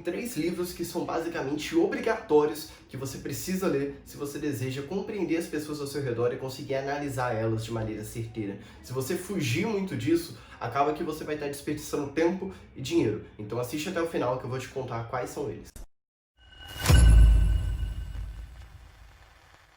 3 livros que são basicamente obrigatórios, que você precisa ler se você deseja compreender as pessoas ao seu redor e conseguir analisar elas de maneira certeira. Se você fugir muito disso, acaba que você vai estar desperdiçando tempo e dinheiro. Então assiste até o final que eu vou te contar quais são eles.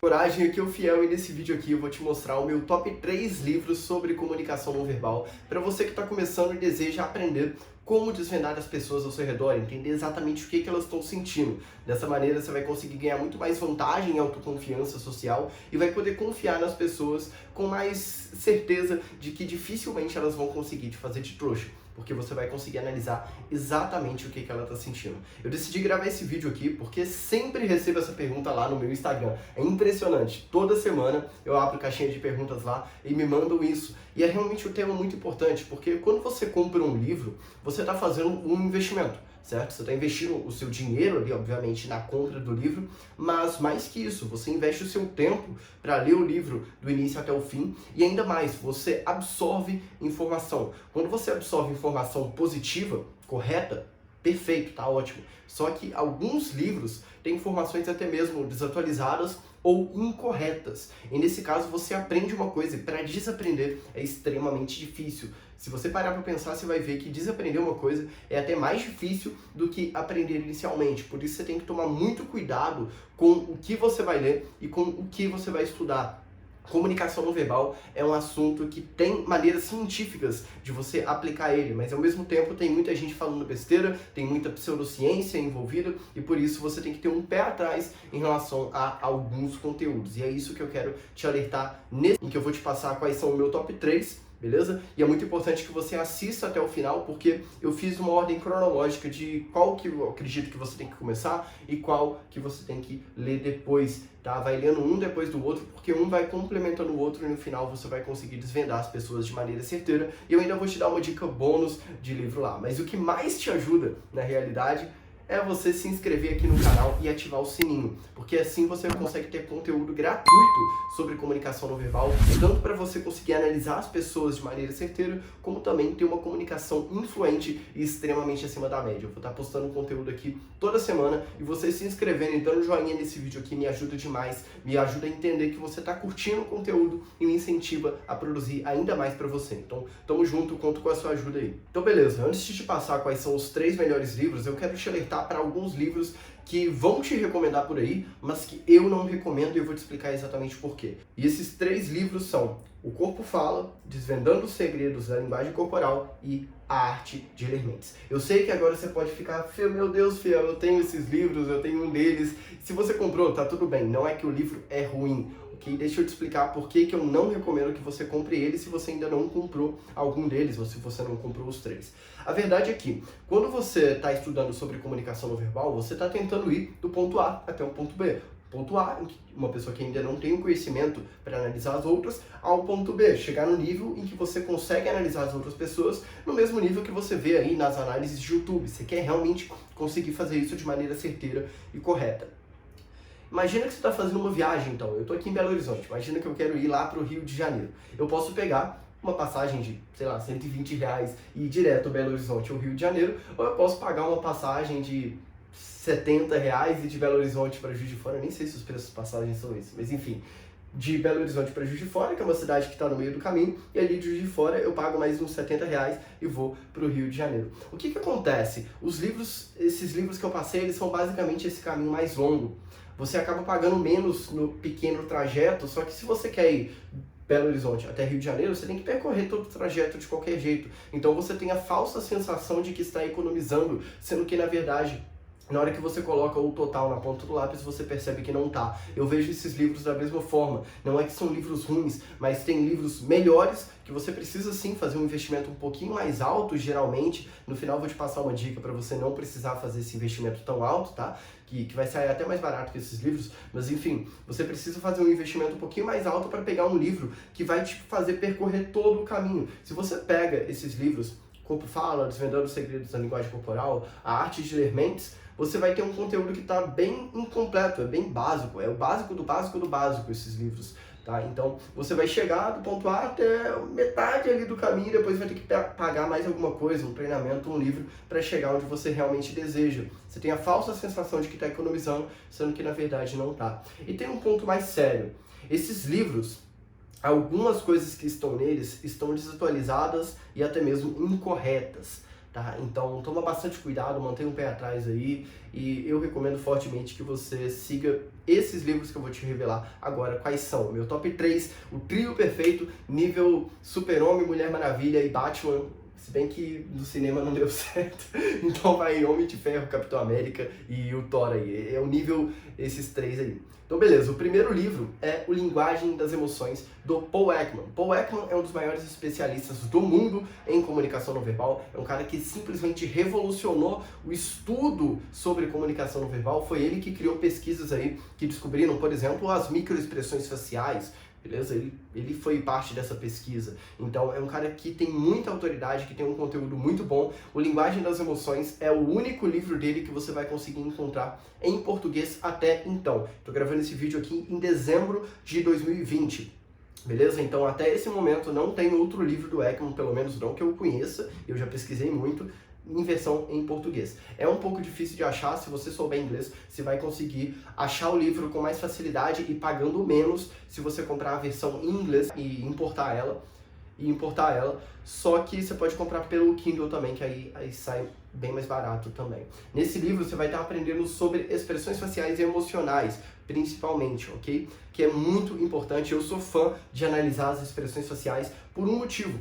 Coragem, aqui é o Fiel e nesse vídeo aqui eu vou te mostrar o meu top 3 livros sobre comunicação não verbal para você que está começando e deseja aprender como desvendar as pessoas ao seu redor, entender exatamente o que elas estão sentindo. Dessa maneira você vai conseguir ganhar muito mais vantagem em autoconfiança social e vai poder confiar nas pessoas com mais certeza de que dificilmente elas vão conseguir te fazer de trouxa, porque você vai conseguir analisar exatamente o que ela está sentindo. Eu decidi gravar esse vídeo aqui porque sempre recebo essa pergunta lá no meu Instagram. É impressionante. Toda semana eu abro caixinha de perguntas lá e me mandam isso. E é realmente um tema muito importante, porque quando você compra um livro, você está fazendo um investimento, certo? Você está investindo o seu dinheiro ali, obviamente, na compra do livro, mas mais que isso, você investe o seu tempo para ler o livro do início até o fim e ainda mais, você absorve informação. Quando você absorve informação positiva, correta, perfeito, tá ótimo. Só que alguns livros têm informações até mesmo desatualizadas ou incorretas. E nesse caso você aprende uma coisa e para desaprender é extremamente difícil. Se você parar para pensar, você vai ver que desaprender uma coisa é até mais difícil do que aprender inicialmente. Por isso você tem que tomar muito cuidado com o que você vai ler e com o que você vai estudar. Comunicação não verbal é um assunto que tem maneiras científicas de você aplicar ele, mas ao mesmo tempo tem muita gente falando besteira, tem muita pseudociência envolvida e por isso você tem que ter um pé atrás em relação a alguns conteúdos. E é isso que eu quero te alertar nesse, em que eu vou te passar quais são o meu top 3. Beleza? E é muito importante que você assista até o final, porque eu fiz uma ordem cronológica de qual que eu acredito que você tem que começar e qual que você tem que ler depois, tá? Vai lendo um depois do outro, porque um vai complementando o outro e no final você vai conseguir desvendar as pessoas de maneira certeira. E eu ainda vou te dar uma dica bônus de livro lá. Mas o que mais te ajuda, na realidade, é você se inscrever aqui no canal e ativar o sininho, porque assim você consegue ter conteúdo gratuito sobre comunicação não verbal, tanto para você conseguir analisar as pessoas de maneira certeira, como também ter uma comunicação influente e extremamente acima da média. Eu vou estar postando conteúdo aqui toda semana e você se inscrevendo e dando joinha nesse vídeo aqui me ajuda demais, me ajuda a entender que você está curtindo o conteúdo e me incentiva a produzir ainda mais para você. Então, tamo junto, conto com a sua ajuda aí. Então, beleza, antes de te passar quais são os 3 melhores livros, eu quero te alertar para alguns livros que vão te recomendar por aí, mas que eu não recomendo e eu vou te explicar exatamente por quê. E esses 3 livros são O Corpo Fala, Desvendando os Segredos da Linguagem Corporal e A Arte de Ler Mentes. Eu sei que agora você pode ficar, meu Deus, Fiel, eu tenho esses livros, eu tenho um deles. Se você comprou, tá tudo bem, não é que o livro é ruim. Okay? Deixa eu te explicar por que eu não recomendo que você compre ele se você ainda não comprou algum deles ou se você não comprou os 3. A verdade é que, quando você está estudando sobre comunicação não verbal, você está tentando ir do ponto A até o ponto B. Ponto A, uma pessoa que ainda não tem o conhecimento para analisar as outras, ao ponto B, chegar no nível em que você consegue analisar as outras pessoas no mesmo nível que você vê aí nas análises de YouTube. Você quer realmente conseguir fazer isso de maneira certeira e correta. Imagina que você está fazendo uma viagem, então. Eu estou aqui em Belo Horizonte. Imagina que eu quero ir lá para o Rio de Janeiro. Eu posso pegar uma passagem de, sei lá, R$120 e ir direto a Belo Horizonte ou Rio de Janeiro, ou eu posso pagar uma passagem de R$70 e de Belo Horizonte para Juiz de Fora. Eu nem sei se os preços das passagens são esses, mas enfim. De Belo Horizonte para Juiz de Fora, que é uma cidade que está no meio do caminho, e ali de Juiz de Fora eu pago mais uns R$70 e vou para o Rio de Janeiro. O que acontece? Esses livros que eu passei, eles são basicamente esse caminho mais longo. Você acaba pagando menos no pequeno trajeto, só que se você quer ir Belo Horizonte até Rio de Janeiro, você tem que percorrer todo o trajeto de qualquer jeito. Então você tem a falsa sensação de que está economizando, sendo que na verdade, na hora que você coloca o total na ponta do lápis, você percebe que não tá. Eu vejo esses livros da mesma forma. Não é que são livros ruins, mas tem livros melhores que você precisa sim fazer um investimento um pouquinho mais alto, geralmente. No final eu vou te passar uma dica para você não precisar fazer esse investimento tão alto, tá? Que vai sair até mais barato que esses livros, mas enfim, você precisa fazer um investimento um pouquinho mais alto para pegar um livro que vai te fazer percorrer todo o caminho. Se você pega esses livros, Corpo Fala, Desvendando os Segredos da Linguagem Corporal, A Arte de Ler Mentes, você vai ter um conteúdo que está bem incompleto, é bem básico, é o básico do básico do básico esses livros. tá? Então, você vai chegar do ponto A até metade ali do caminho e depois vai ter que pagar mais alguma coisa, um treinamento, um livro, para chegar onde você realmente deseja. Você tem a falsa sensação de que está economizando, sendo que na verdade não está. E tem um ponto mais sério. Esses livros, algumas coisas que estão neles estão desatualizadas e até mesmo incorretas. Tá? Então toma bastante cuidado, mantenha um pé atrás aí e eu recomendo fortemente que você siga esses livros que eu vou te revelar agora. Quais são? Meu top 3, o trio perfeito, nível Super-Homem, Mulher Maravilha e Batman, se bem que no cinema não deu certo, então vai Homem de Ferro, Capitão América e o Thor aí, é o nível esses três aí. Então beleza, o primeiro livro é O Linguagem das Emoções, do Paul Ekman. Paul Ekman é um dos maiores especialistas do mundo em comunicação não verbal, é um cara que simplesmente revolucionou o estudo sobre comunicação não verbal, foi ele que criou pesquisas aí que descobriram, por exemplo, as microexpressões faciais, beleza? Ele foi parte dessa pesquisa. Então é um cara que tem muita autoridade, que tem um conteúdo muito bom. O Linguagem das Emoções é o único livro dele que você vai conseguir encontrar em português até então. Estou gravando esse vídeo aqui em dezembro de 2020. Beleza? Então até esse momento não tem outro livro do Ekman, pelo menos não que eu conheça, eu já pesquisei muito, em versão em português. É um pouco difícil de achar, se você souber inglês, você vai conseguir achar o livro com mais facilidade e pagando menos se você comprar a versão em inglês e importar ela, só que você pode comprar pelo Kindle também, que aí sai bem mais barato também. Nesse livro você vai estar aprendendo sobre expressões faciais e emocionais, principalmente, ok? Que é muito importante, eu sou fã de analisar as expressões faciais por um motivo.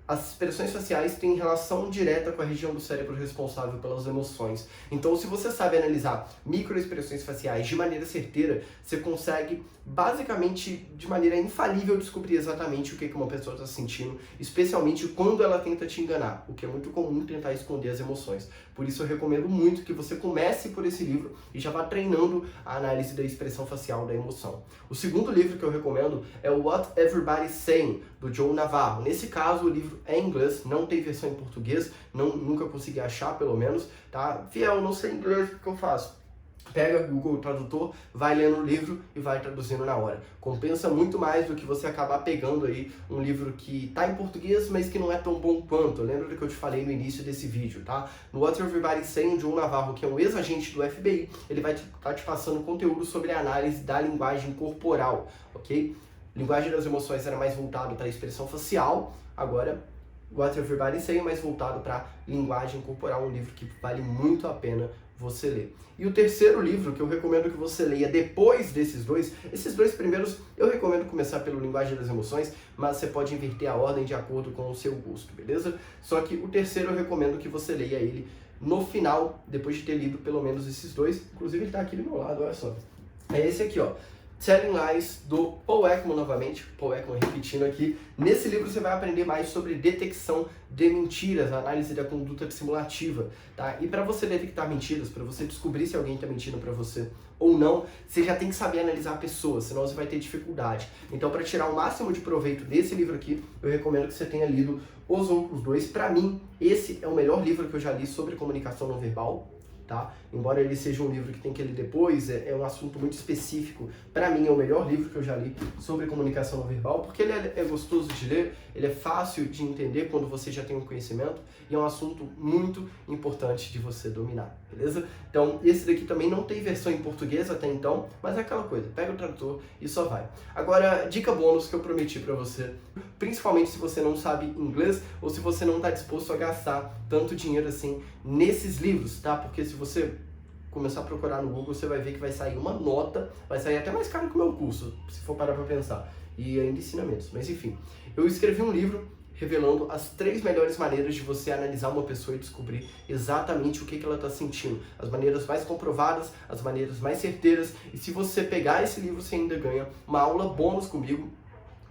As expressões faciais têm relação direta com a região do cérebro responsável pelas emoções. Então, se você sabe analisar microexpressões faciais de maneira certeira, você consegue, basicamente, de maneira infalível, descobrir exatamente o que uma pessoa está sentindo, especialmente quando ela tenta te enganar, o que é muito comum tentar esconder as emoções. Por isso, eu recomendo muito que você comece por esse livro e já vá treinando a análise da expressão facial da emoção. O segundo livro que eu recomendo é o What Everybody's Saying, do Joe Navarro. Nesse caso, o livro é em inglês, não tem versão em português, nunca consegui achar, pelo menos, tá? Fiel, não sei inglês, o que eu faço? Pega o Google Tradutor, vai lendo o livro e vai traduzindo na hora. Compensa muito mais do que você acabar pegando aí um livro que tá em português, mas que não é tão bom quanto. Lembra do que eu te falei no início desse vídeo, tá? No What Everybody's Saying, Joe Navarro, que é um ex-agente do FBI, ele vai estar te passando conteúdo sobre a análise da linguagem corporal, ok? Linguagem das Emoções era mais voltado para a expressão facial, agora What Everybody's Saying é mais voltado para linguagem corporal, um livro que vale muito a pena você ler. E o terceiro livro que eu recomendo que você leia depois desses dois, esses dois primeiros eu recomendo começar pelo Linguagem das Emoções, mas você pode inverter a ordem de acordo com o seu gosto, beleza? Só que o terceiro eu recomendo que você leia ele no final, depois de ter lido pelo menos esses dois, inclusive ele está aqui do meu lado, olha só. É esse aqui, ó. Telling Lies, do Paul Ekman novamente, Paul Ekman repetindo aqui. Nesse livro você vai aprender mais sobre detecção de mentiras, análise da conduta dissimulativa, tá? E para você detectar mentiras, para você descobrir se alguém está mentindo para você ou não, você já tem que saber analisar pessoas, senão você vai ter dificuldade. Então, para tirar o máximo de proveito desse livro aqui, eu recomendo que você tenha lido os outros dois. Para mim, esse é o melhor livro que eu já li sobre comunicação não verbal. Tá? Embora ele seja um livro que tem que ler depois, é um assunto muito específico. Para mim é o melhor livro que eu já li sobre comunicação não verbal, porque ele é gostoso de ler, ele é fácil de entender quando você já tem um conhecimento e é um assunto muito importante de você dominar, beleza? Então esse daqui também não tem versão em português até então, mas é aquela coisa, pega o tradutor e só vai. Agora, dica bônus que eu prometi para você, principalmente se você não sabe inglês ou se você não está disposto a gastar tanto dinheiro assim nesses livros, tá? Porque se você começar a procurar no Google, você vai ver que vai sair uma nota, vai sair até mais caro que o meu curso, se for parar para pensar, e ainda ensinamentos. Mas enfim, eu escrevi um livro revelando as 3 melhores maneiras de você analisar uma pessoa e descobrir exatamente o que ela está sentindo. As maneiras mais comprovadas, as maneiras mais certeiras, e se você pegar esse livro, você ainda ganha uma aula bônus comigo,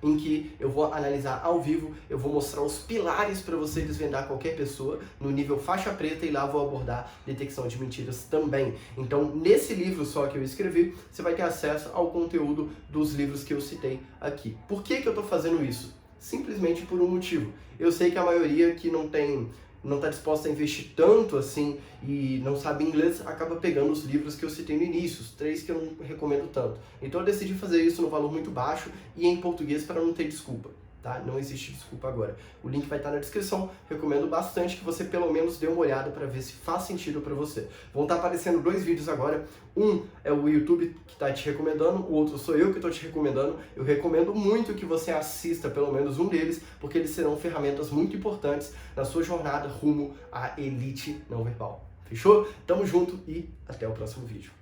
em que eu vou analisar ao vivo, eu vou mostrar os pilares para você desvendar qualquer pessoa no nível faixa preta e lá vou abordar detecção de mentiras também. Então, nesse livro só que eu escrevi, você vai ter acesso ao conteúdo dos livros que eu citei aqui. Por que eu estou fazendo isso? Simplesmente por um motivo. Eu sei que a maioria que não tem não está disposta a investir tanto assim e não sabe inglês, acaba pegando os livros que eu citei no início, os 3 que eu não recomendo tanto. Então eu decidi fazer isso no valor muito baixo e em português para não ter desculpa. Tá? Não existe desculpa agora. O link vai estar na descrição. Recomendo bastante que você pelo menos dê uma olhada para ver se faz sentido para você. Vão estar aparecendo 2 vídeos agora. Um é o YouTube que está te recomendando, o outro sou eu que estou te recomendando. Eu recomendo muito que você assista pelo menos um deles, porque eles serão ferramentas muito importantes na sua jornada rumo à elite não verbal. Fechou? Tamo junto e até o próximo vídeo.